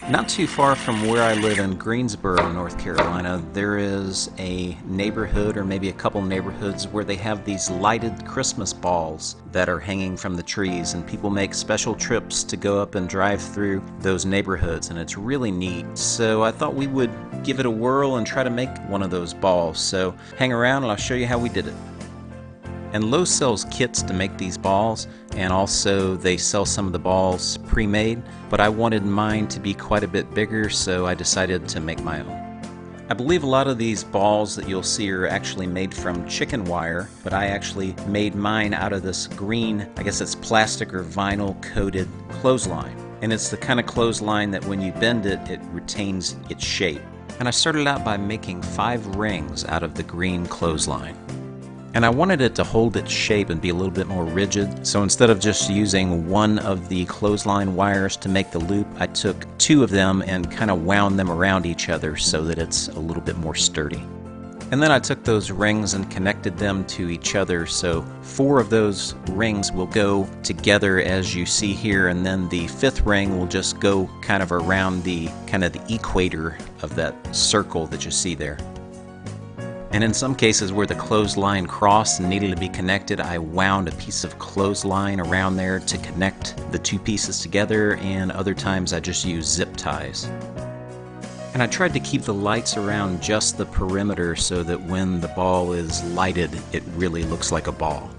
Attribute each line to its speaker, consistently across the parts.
Speaker 1: Not too far from where I live in Greensboro, North Carolina, there is a neighborhood, or maybe a couple neighborhoods, where they have these lighted Christmas balls that are hanging from the trees, and people make special trips to go up and drive through those neighborhoods, and it's really neat. So I thought we would give it a whirl and try to make one of those balls. So hang around and I'll show you how we did it. And Lowe's sells kits to make these balls, and also they sell some of the balls pre-made, but I wanted mine to be quite a bit bigger, so I decided to make my own. I believe a lot of these balls that you'll see are actually made from chicken wire, but I actually made mine out of this green, I guess it's plastic or vinyl coated clothesline. And it's the kind of clothesline that when you bend it, it retains its shape. And I started out by making 5 rings out of the green clothesline. And I wanted it to hold its shape and be a little bit more rigid, so instead of just using one of the clothesline wires to make the loop, I took 2 of them and kind of wound them around each other so that it's a little bit more sturdy. And then I took those rings and connected them to each other, so 4 of those rings will go together as you see here, and then the 5th ring will just go kind of around the equator of that circle that you see there. And in some cases where the clothesline crossed and needed to be connected, I wound a piece of clothesline around there to connect the 2 pieces together, and other times I just used zip ties. And I tried to keep the lights around just the perimeter so that when the ball is lighted, it really looks like a ball.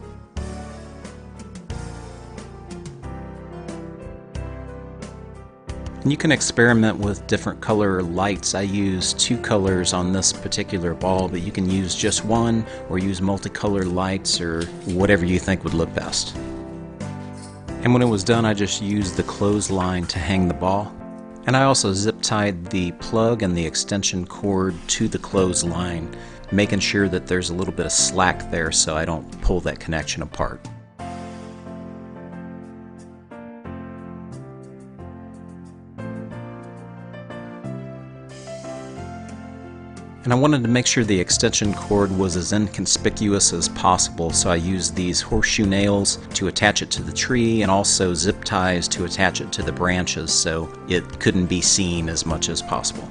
Speaker 1: You can experiment with different color lights. I used 2 colors on this particular ball, but you can use just one or use multicolor lights or whatever you think would look best. And when it was done, I just used the clothesline to hang the ball. And I also zip tied the plug and the extension cord to the clothesline, making sure that there's a little bit of slack there so I don't pull that connection apart. And I wanted to make sure the extension cord was as inconspicuous as possible, so I used these horseshoe nails to attach it to the tree and also zip ties to attach it to the branches so it couldn't be seen as much as possible.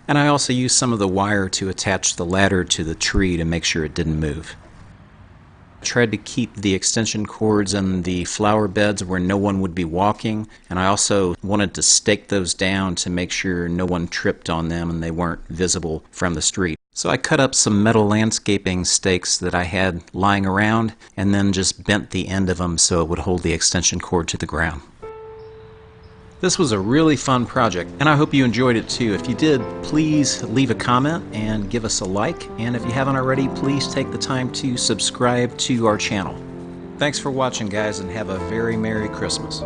Speaker 1: And I also used some of the wire to attach the ladder to the tree to make sure it didn't move. I tried to keep the extension cords and the flower beds where no one would be walking, and I also wanted to stake those down to make sure no one tripped on them and they weren't visible from the street. So I cut up some metal landscaping stakes that I had lying around and then just bent the end of them so it would hold the extension cord to the ground. This was a really fun project, and I hope you enjoyed it too. If you did, please leave a comment and give us a like, and if you haven't already, please take the time to subscribe to our channel. Thanks for watching, guys, and have a very Merry Christmas.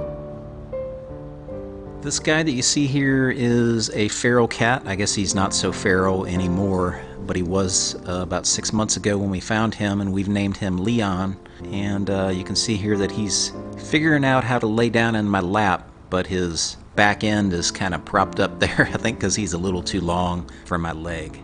Speaker 1: This guy that you see here is a feral cat. I guess he's not so feral anymore, but he was about 6 months ago when we found him, and we've named him Leon. And you can see here that he's figuring out how to lay down in my lap, but his back end is kind of propped up there, I think because he's a little too long for my leg.